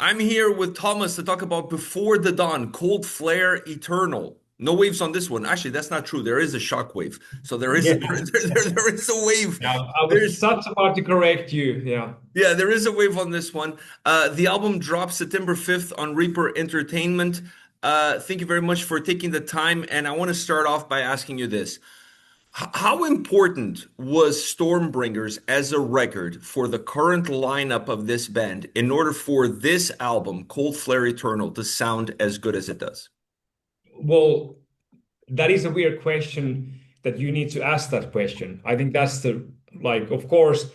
I'm here with Thomas to talk about Before the Dawn, Cold Flare Eternal. No waves on this one. Actually, that's not true. There is a shock wave. So there is Yeah, there is a wave. yeah. I was There's just about to correct you. Yeah. yeah, there is a wave on this one. The album drops September 5th on Reaper Entertainment. Thank you very much for taking the time. And I want to start off by asking you this. How important was Stormbringers as a record for the current lineup of this band in order for this album, Cold Flare Eternal, to sound as good as it does? Well, that is a weird question that you need to ask that question. I think that's of course,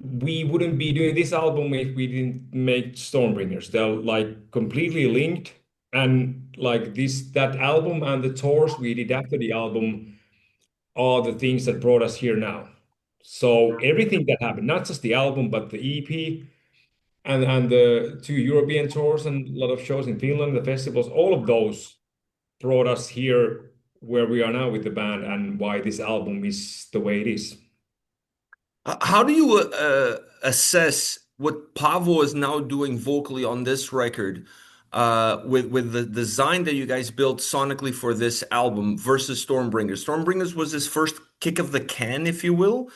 we wouldn't be doing this album if we didn't make Stormbringers. They're like completely linked. And like that album and the tours we did after the album are the things that brought us here now. So everything that happened, not just the album, but the EP, and the two European tours and a lot of shows in Finland, the festivals, all of those brought us here where we are now with the band and why this album is the way it is. How do you assess what Pavo is now doing vocally on this record, with the design that you guys built sonically for this album versus Stormbringers? Stormbringers was his first kick of the can, if you will.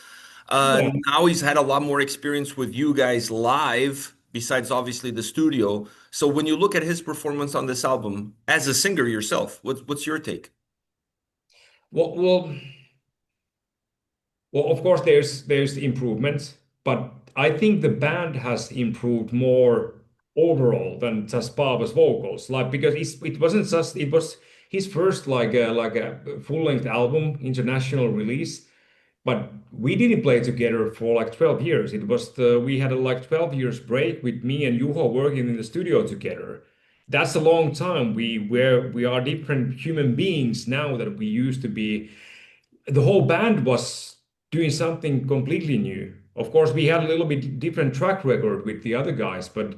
Yeah. Now he's had a lot more experience with you guys live, besides obviously the studio. So when you look at his performance on this album as a singer yourself, what's your take? Well, well, well, of course there's improvements, but I think the band has improved more overall than just Paava's vocals. Like because it wasn't just it was his first like a full-length album, international release. But we didn't play together for like 12 years. We had a like 12 years break with me and Juho working in the studio together. That's a long time. We are different human beings now that we used to be. The whole band was doing something completely new. Of course, we had a little bit different track record with the other guys, but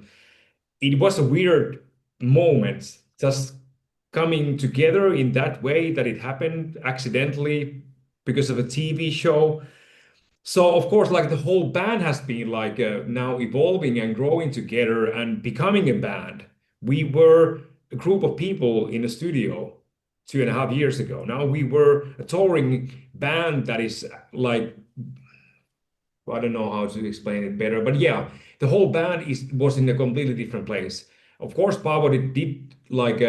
it was a weird moment just coming together in that way that it happened accidentally because of a TV show. So of course, like the whole band has been like now evolving and growing together and becoming a band. We were a group of people in a studio 2.5 years ago. Now we were a touring band that is like, I don't know how to explain it better, but yeah, the whole band is was in a completely different place. Of course, Paavo did like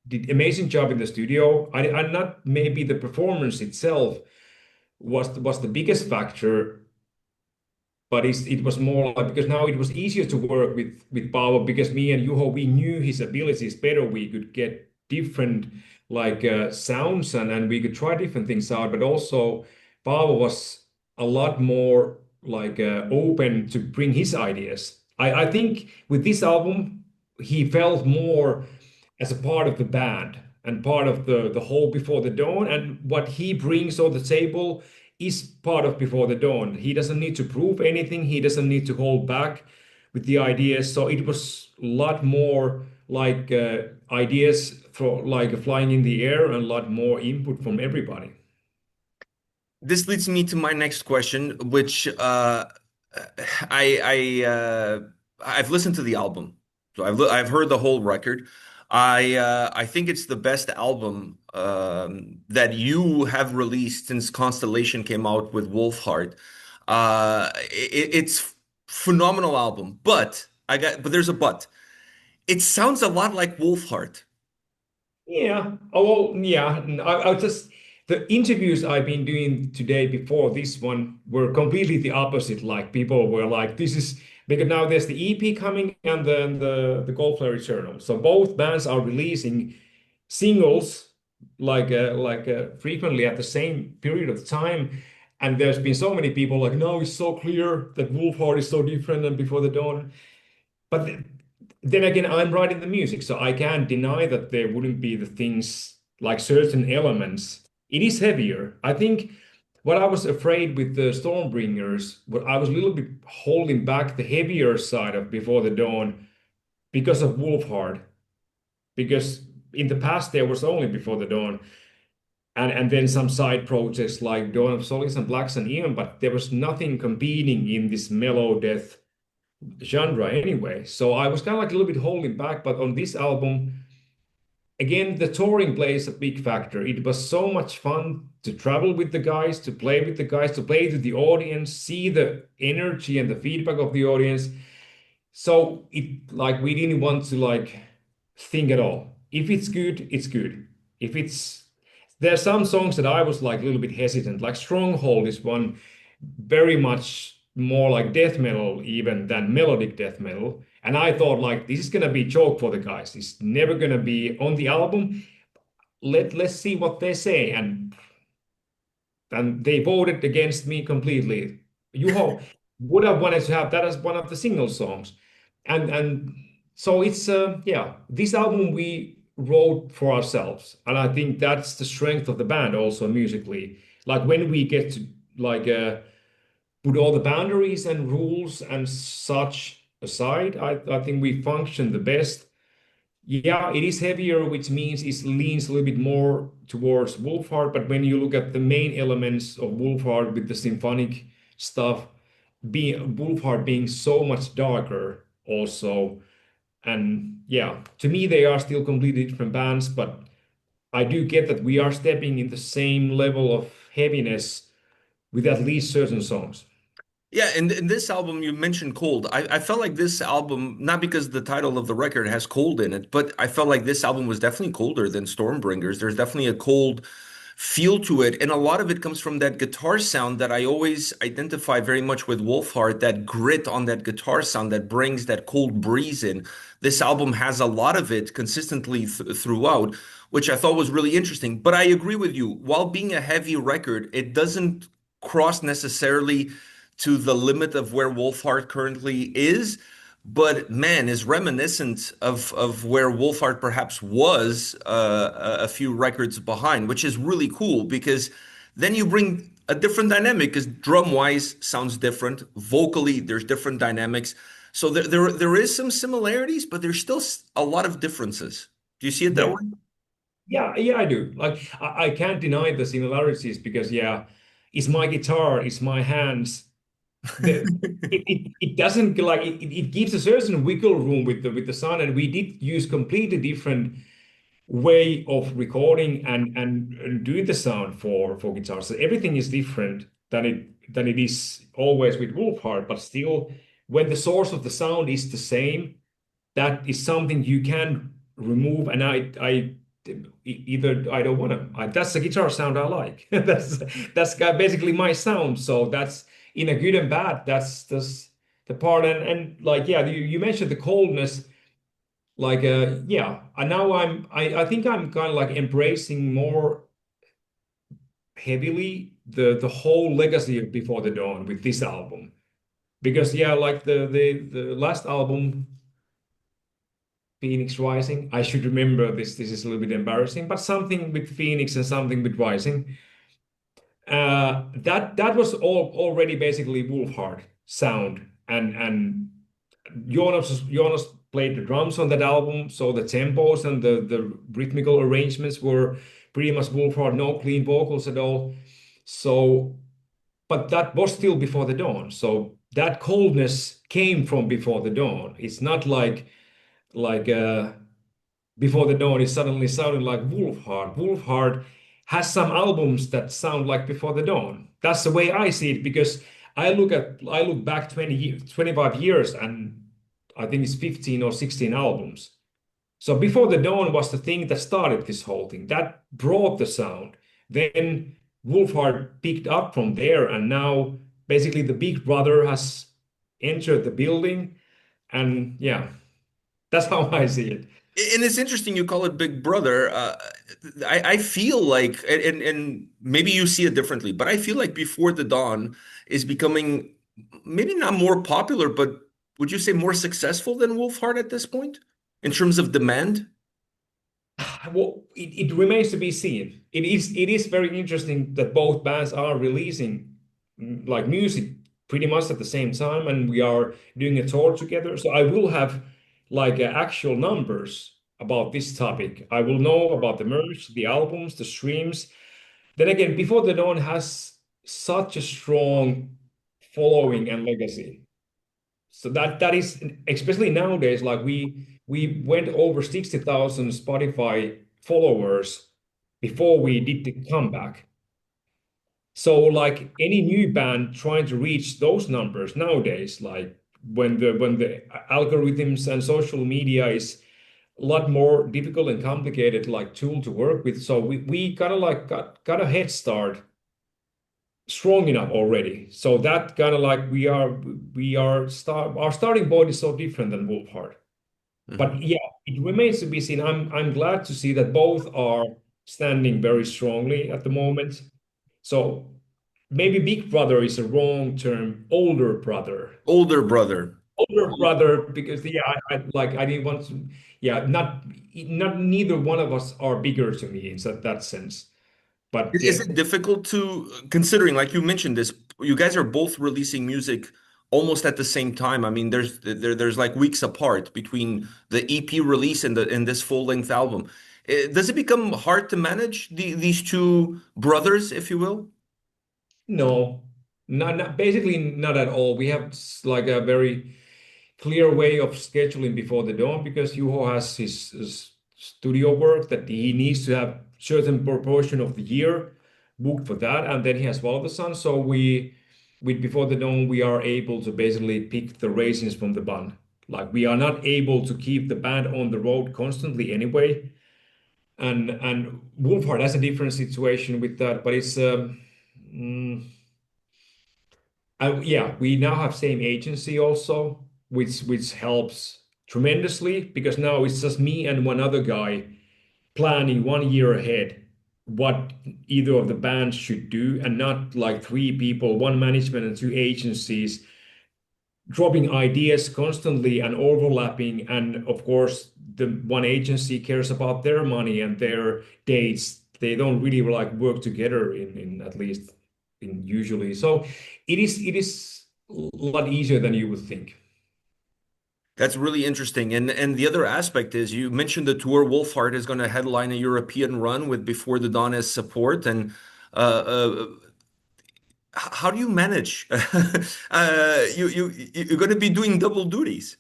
did amazing job in the studio. I not maybe the performance itself was the biggest factor, but it was more like because now it was easier to work with Paavo because me and Juho we knew his abilities better. We could get different like sounds and we could try different things out. But also Paavo was a lot more like open to bring his ideas. I think with this album he felt more as a part of the band and part of the whole Before the Dawn. And what he brings on the table is part of Before the Dawn. He doesn't need to prove anything. He doesn't need to hold back with the ideas. So it was a lot more like ideas for like flying in the air and a lot more input from everybody. This leads me to my next question, which I've listened to the album, so I've heard the whole record. I think it's the best album that you have released since Constellation came out with Wolfheart. It's phenomenal album, but there's a but. It sounds a lot like Wolfheart. Yeah. Oh, well, yeah. I just the interviews I've been doing today before this one were completely the opposite. Like people were like, "This is because now there's the EP coming and then the Cold Flare Eternal." So both bands are releasing singles frequently at the same period of time. And there's been so many people like, "No, it's so clear that Wolfheart is so different than Before the Dawn." But then again, I'm writing the music, so I can't deny that there wouldn't be the things like certain elements. It is heavier. I think what I was afraid with the Stormbringers, what I was a little bit holding back the heavier side of Before the Dawn because of Wolfhard. Because in the past there was only Before the Dawn, and then some side projects like Dawn of Solids and Blacks and Eon, but there was nothing competing in this mellow death genre anyway. So I was kind of like a little bit holding back, but on this album, again, the touring plays a big factor. It was so much fun to travel with the guys, to play with the guys, to play to the audience, see the energy and the feedback of the audience. So it like we didn't want to like think at all. If it's good, it's good. If it's There are some songs that I was like a little bit hesitant. Like Stronghold is one very much more like death metal even than melodic death metal. And I thought like this is gonna be joke for the guys. It's never gonna be on the album. Let's see what they say. And they voted against me completely. Juho would have wanted to have that as one of the single songs. And so it's yeah, this album we wrote for ourselves. And I think that's the strength of the band also musically. Like when we get to like put all the boundaries and rules and such aside, I think we function the best. Yeah, it is heavier, which means it leans a little bit more towards Wolfhard. But when you look at the main elements of Wolfhard with the symphonic stuff, being Wolfhard being so much darker also. And yeah, to me, they are still completely different bands, but I do get that we are stepping in the same level of heaviness with at least certain songs. Yeah, and in this album you mentioned cold. I felt like this album, not because the title of the record has cold in it, but I felt like this album was definitely colder than Stormbringers. There's definitely a cold feel to it, and a lot of it comes from that guitar sound that I always identify very much with Wolfheart, that grit on that guitar sound that brings that cold breeze in. This album has a lot of it consistently throughout, which I thought was really interesting. But I agree with you. While being a heavy record, it doesn't cross necessarily to the limit of where Wolfheart currently is, but man, is reminiscent of where Wolfheart perhaps was a few records behind, which is really cool because then you bring a different dynamic because drum wise sounds different, vocally there's different dynamics. So there is some similarities, but there's still a lot of differences. Do you see it that Yeah. way? Yeah, I do. Like I can't deny the similarities because yeah, it's my guitar, it's my hands. It doesn't like it gives a certain wiggle room with the sound, and we did use completely different way of recording and doing the sound for guitars. So everything is different than it is always with Wolfhard, but still, when the source of the sound is the same, that is something you can remove. And I either I don't want to. That's the guitar sound I like. That's basically my sound. So that's in a good and bad. That's the part. And like yeah, you mentioned the coldness. Like yeah, and now I think I'm kind of like embracing more heavily the whole legacy of Before the Dawn with this album because yeah, like the last album Phoenix Rising. I should remember this. This is a little bit embarrassing, but something with Phoenix and something with Rising. That was all already basically Wolfhard sound, and Jonas played the drums on that album, so the tempos and the rhythmical arrangements were pretty much Wolfhard, no clean vocals at all. So, but that was still Before the Dawn. So that coldness came from Before the Dawn. It's not like Before the Dawn is suddenly sounding like Wolfhard. Wolfhard has some albums that sound like Before the Dawn. That's the way I see it because I look back 20 years, 25 years and I think it's 15 or 16 albums. So Before the Dawn was the thing that started this whole thing. That brought the sound. Then Wolfhard picked up from there and now basically the big brother has entered the building and yeah, that's how I see it. And it's interesting you call it Big Brother. I feel like, and maybe you see it differently, but I feel like Before the Dawn is becoming maybe not more popular, but would you say more successful than Wolfheart at this point in terms of demand? Well, it remains to be seen. It is very interesting that both bands are releasing like music pretty much at the same time, and we are doing a tour together. So I will have like actual numbers about this topic. I will know about the merch, the albums, the streams. Then again, Before the Dawn has such a strong following and legacy. So that is especially nowadays, like we went over 60,000 Spotify followers before we did the comeback. So like any new band trying to reach those numbers nowadays, like when the algorithms and social media is a lot more difficult and complicated like tool to work with. So we kind of like got a head start strong enough already. So that kind of like we are our starting point is so different than Wolfhard. Mhm. But yeah, it remains to be seen. I'm glad to see that both are standing very strongly at the moment. So maybe big brother is a wrong term, older brother. Older brother. Older brother, because yeah, I didn't want to, yeah, not neither one of us are bigger to me in that sense. But Is yeah, it difficult to, considering, like you mentioned this, you guys are both releasing music almost at the same time. I mean, there's like weeks apart between the EP release and the and this full-length album. Does it become hard to manage these two brothers, if you will? no, not basically not at all. We have like a very clear way of scheduling before the dawn because Juho has his studio work that he needs to have certain proportion of the year booked for that, and then he has Follow the Sun. So we, with Before the Dawn, we are able to basically pick the raisins from the bun. Like we are not able to keep the band on the road constantly anyway. And Wolfhard has a different situation with that, but it's mm, yeah, we now have same agency also, which helps tremendously because now it's just me and one other guy planning 1 year ahead what either of the bands should do, and not like three people, one management and two agencies dropping ideas constantly and overlapping. And of course, the one agency cares about their money and their dates. They don't really like work together in at least in usually. So it is a lot easier than you would think. That's really interesting. And the other aspect is you mentioned the tour. Wolfhard is going to headline a European run with Before the Dawn as support. And how do you manage? You're going to be doing double duties.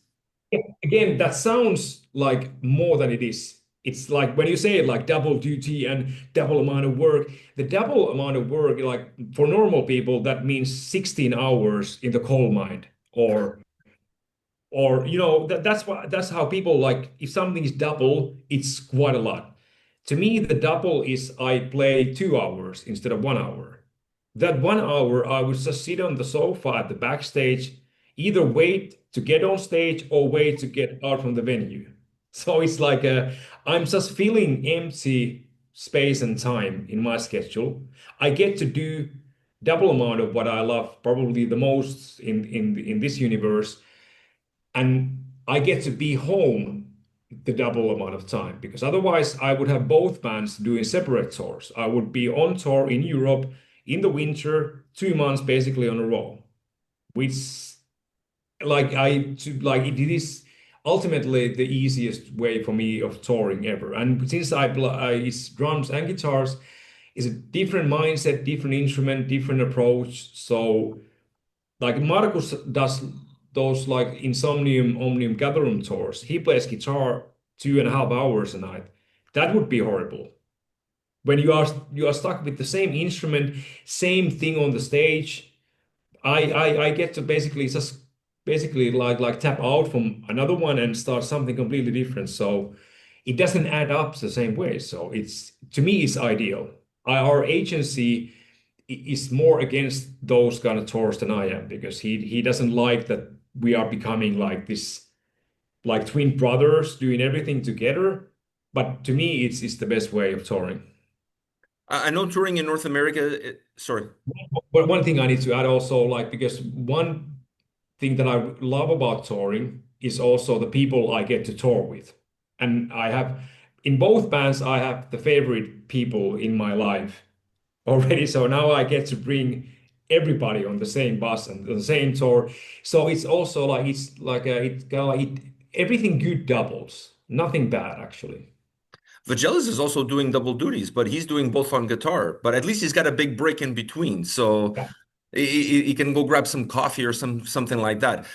Again, that sounds like more than it is. It's like when you say it like double duty and double amount of work, the double amount of work, like for normal people, that means 16 hours in the coal mine or that's how people like if something is double, it's quite a lot. To me, the double is I play 2 hours instead of 1 hour. That 1 hour, I would just sit on the sofa at the backstage, either wait to get on stage or wait to get out from the venue. So it's like I'm just filling empty space and time in my schedule. I get to do double amount of what I love, probably the most in this universe, and I get to be home the double amount of time because otherwise I would have both bands doing separate tours. I would be on tour in Europe in the winter, 2 months basically on a row, which it is ultimately the easiest way for me of touring ever. And since it's drums and guitars, it's a different mindset, different instrument, different approach. So like Markus does those like Insomnium Omnium Gatherum tours. He plays guitar 2.5 hours a night. That would be horrible. When you are stuck with the same instrument, same thing on the stage. I get to basically like tap out from another one and start something completely different. So it doesn't add up the same way. So it's to me it's ideal. Our agency is more against those kind of tours than I am because he doesn't like that we are becoming like this like twin brothers doing everything together. But to me, it's the best way of touring. I know touring in North America. Sorry. But one thing I need to add also, like because one thing that I love about touring is also the people I get to tour with. And I have in both bands, I have the favorite people in my life already. So now I get to bring everybody on the same bus and the same tour. So it's also like it's kind of like everything good doubles, nothing bad actually. Vagelis is also doing double duties, but he's doing both on guitar. But at least he's got a big break in between. So Yeah. You can go grab some coffee or something like that.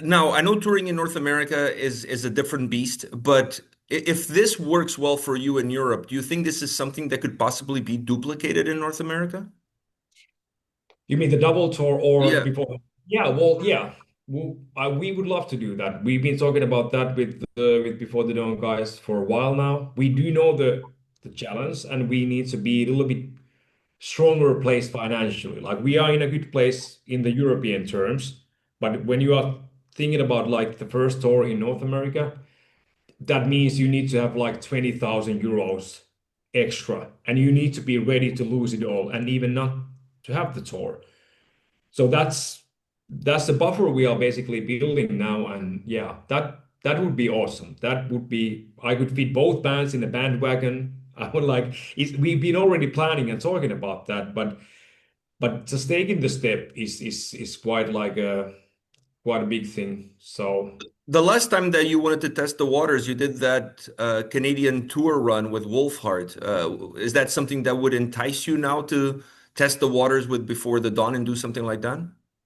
Now, I know touring in North America is a different beast, but if this works well for you in Europe, do you think this is something that could possibly be duplicated in North America? You mean the double tour or Yeah. before? Yeah, well, yeah. We would love to do that. We've been talking about that with Before the Dawn guys for a while now. We do know the challenge, and we need to be a little bit stronger place financially. Like we are in a good place in the European terms, but when you are thinking about like the first tour in North America, that means you need to have like 20,000 euros extra, and you need to be ready to lose it all and even not to have the tour. So that's the buffer we are basically building now, and yeah, that would be awesome. That would be I could fit both bands in a bandwagon. I would like we've been already planning and talking about that, but just taking the step is quite like a quite a big thing. So The last time that you wanted to test the waters, you did that Canadian tour run with Wolfhard. Is that something that would entice you now to test the waters with Before the Dawn and do something like that?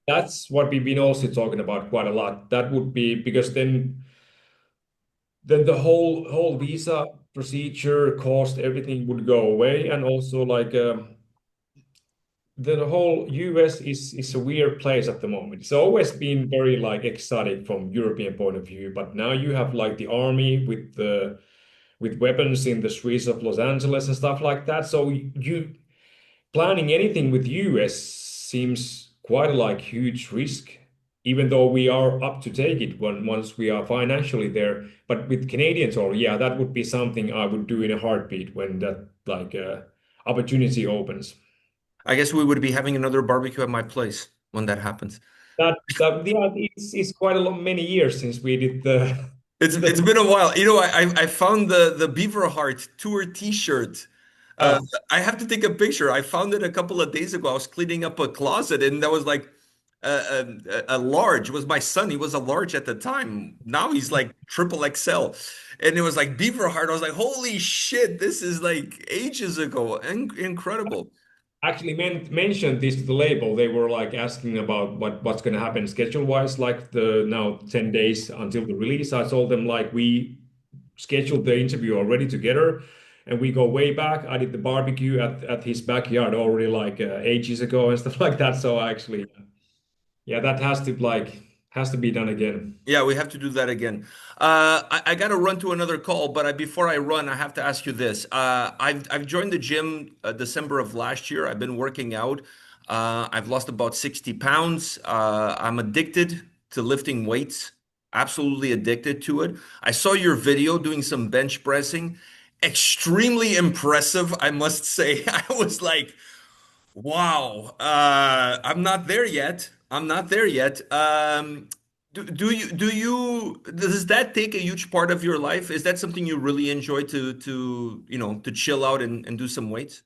that's what we've been also talking about quite a lot. That would be because then the whole visa procedure cost everything would go away, and also like the whole US is a weird place at the moment. It's always been very like exotic from European point of view, but now you have like the army with the with weapons in the streets of Los Angeles and stuff like that. So you planning anything with US seems quite like huge risk, even though we are up to take it once we are financially there. But with Canadian tour, yeah, that would be something I would do in a heartbeat when that like opportunity opens. I guess we would be having another barbecue at my place when that happens. That yeah, it's quite a long many years since we did the It's the been a while. You know, I found the Beaver Heart tour T-shirt. Uh, uh, I have to take a picture. I found it a couple of days ago. I was cleaning up a closet, and that was like a large. It was my son. He was a large at the time. Now he's like triple XL, and it was like Beaver Heart. I was like, holy shit, this is like ages ago. Incredible. actually mentioned this to the label. They were like asking about what's going to happen schedule wise, like the now 10 days until the release. I told them like we scheduled the interview already together, and we go way back. I did the barbecue at his backyard already like ages ago and stuff like that. So actually, yeah, that has to be done again. Yeah, we have to do that again. I got to run to another call, but before I run, I have to ask you this. I've joined the gym December of last year. I've been working out. I've lost about 60 pounds. I'm addicted to lifting weights, absolutely addicted to it. I saw your video doing some bench pressing. Extremely impressive, I must say. I was like, wow, I'm not there yet. I'm not there yet. Does that take a huge part of your life? Is that something you really enjoy to chill out and do some weights?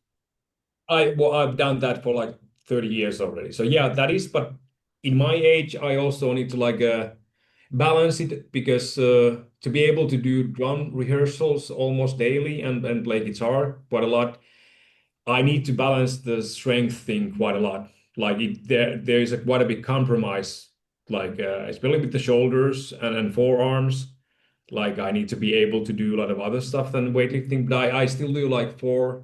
I've done that for like 30 years already. So yeah, that is, but in my age, I also need to like balance it because to be able to do drum rehearsals almost daily and play guitar quite a lot, I need to balance the strength thing quite a lot. Like there is a quite a big compromise, like especially with the shoulders and forearms. Like I need to be able to do a lot of other stuff than weightlifting, but I still do like four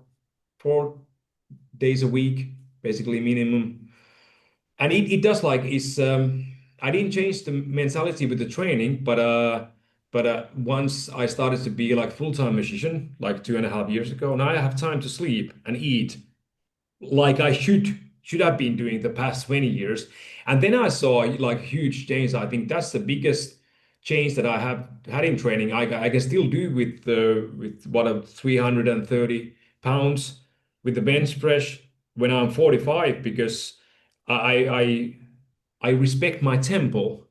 days a week, basically minimum. And it does like is I didn't change the mentality with the training, but once I started to be like full-time musician like 2.5 years ago, now I have time to sleep and eat like I should have been doing the past 20 years. And then I saw like huge change. I think that's the biggest change that I have had in training. I can still do with what 330 pounds with the bench press when I'm 45 because I I respect my tempo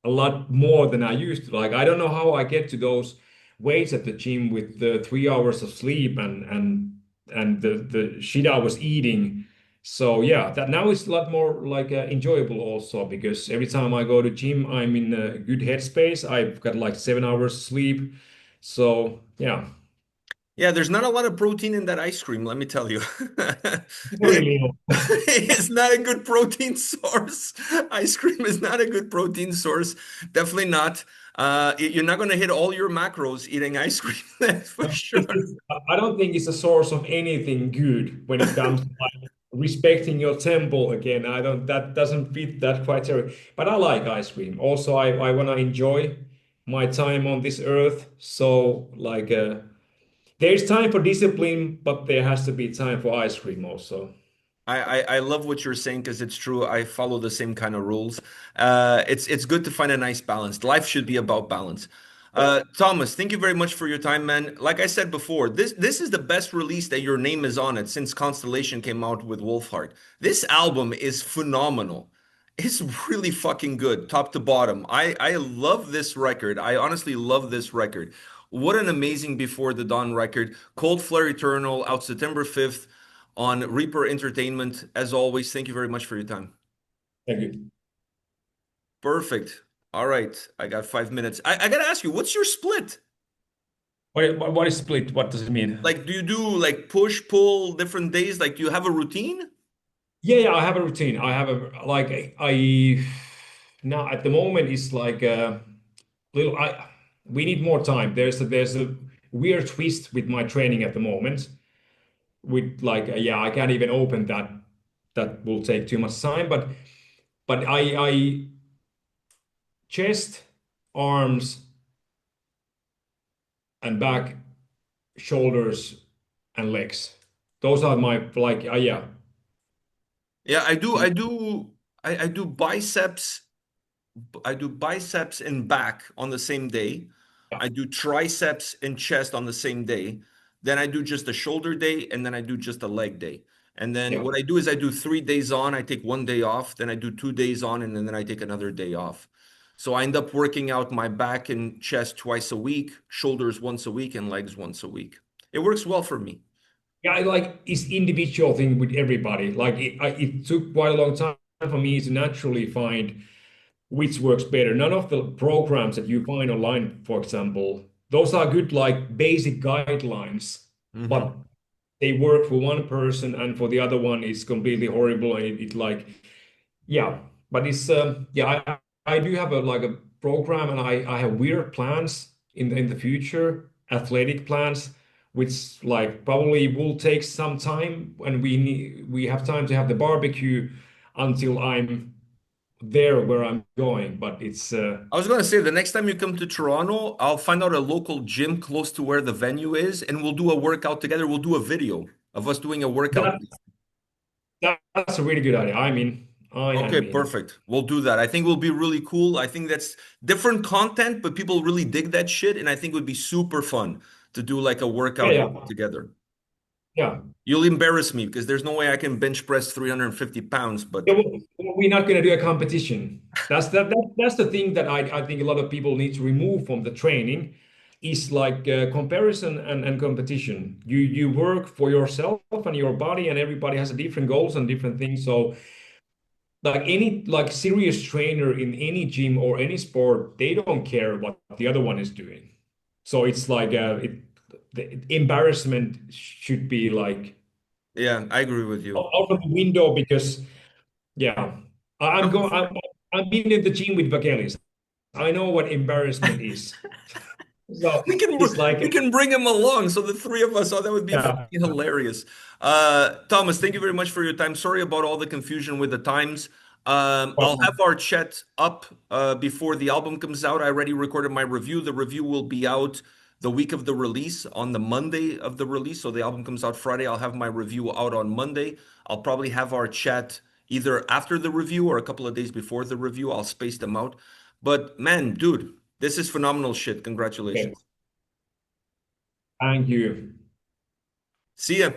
a lot more than I used to. Like I don't know how I get to those weights at the gym with the 3 hours of sleep and the shit I was eating. So yeah, that now is a lot more like enjoyable also because every time I go to gym, I'm in a good headspace. I've got like 7 hours sleep. So yeah, Yeah, there's not a lot of protein in that ice cream, let me tell you. Very little. It's not a good protein source. Ice cream is not a good protein source. Definitely not. You're not going to hit all your macros eating ice cream, that's for sure. I don't think it's a source of anything good when it comes to like respecting your temple again. I don't, that doesn't fit that criteria. But I like ice cream. Also, I want to enjoy my time on this earth. So like there's time for discipline, but there has to be time for ice cream also. I love what you're saying because it's true. I follow the same kind of rules. It's good to find a nice balance. Life should be about balance. Thomas, thank you very much for your time, man. Like I said before, this is the best release that your name is on it since Constellation came out with Wolfheart. This album is phenomenal. It's really fucking good, top to bottom. I love this record. I honestly love this record. What an amazing Before the Dawn record. Cold Flare Eternal out September 5th on Reaper Entertainment. As always, thank you very much for your time. Thank you. Perfect. All right. I got 5 minutes. I got to ask you, what's your split? What is split? What does it mean? Like, do you do like push, pull different days? Like, do you have a routine? Yeah, yeah, I have a routine. I have a like I now at the moment it's like little I we need more time. There's a weird twist with my training at the moment. With like yeah, I can't even open that. That will take too much time. But I chest, arms, and back, shoulders, and legs. Those are my like yeah. Yeah, I do. I do biceps. I do biceps and back on the same day. Yeah, I do triceps and chest on the same day. Then I do just a shoulder day, and then I do just a leg day. And then yeah. what I do is I do 3 days on, I take 1 day off, then I do 2 days on, and then I take another day off. So I end up working out my back and chest twice a week, shoulders once a week, and legs once a week. It works well for me. Yeah, I like it's individual thing with everybody. Like it took quite a long time for me to naturally find which works better. None of the programs that you find online, for example, those are good like basic guidelines, but Hmm. they work for one person and for the other one is completely horrible. And it like yeah, but it's yeah, I do have a like a program and I have weird plans in the future, athletic plans, which like probably will take some time and we have time to have the barbecue until I'm there where I'm going. But it's I was going to say the next time you come to Toronto, I'll find out a local gym close to where the venue is, and we'll do a workout together. We'll do a video of us doing a workout. that that's a really good idea. I Okay, mean, perfect. We'll do that. I think will be really cool. I think that's different content, but people really dig that shit, and I think it would be super fun to do like a yeah, workout video yeah, together. yeah. You'll embarrass me because there's no way I can bench press 350 pounds, but Yeah, we're not going to do a competition. That's the thing that I think a lot of people need to remove from the training is like comparison and competition. You work for yourself and your body, and everybody has a different goals and different things. So like any like serious trainer in any gym or any sport, they don't care what the other one is doing. So it's like the embarrassment should be like yeah, I agree with you. out of the window because. Yeah, I'm going. I'm being in the gym with Vagelis. I know what embarrassment is. So it's We like, can bring him along. So the three of us, oh, that would be yeah, fucking hilarious. Thomas, thank you very much for your time. Sorry about all the confusion with the times. I'll well, have our chat up before the album comes out. I already recorded my review. The review will be out the week of the release on the Monday of the release. So the album comes out Friday. I'll have my review out on Monday. I'll probably have our chat either after the review or a couple of days before the review. I'll space them out. But man, dude, this is phenomenal shit. okay. Congratulations. Thank you. See ya.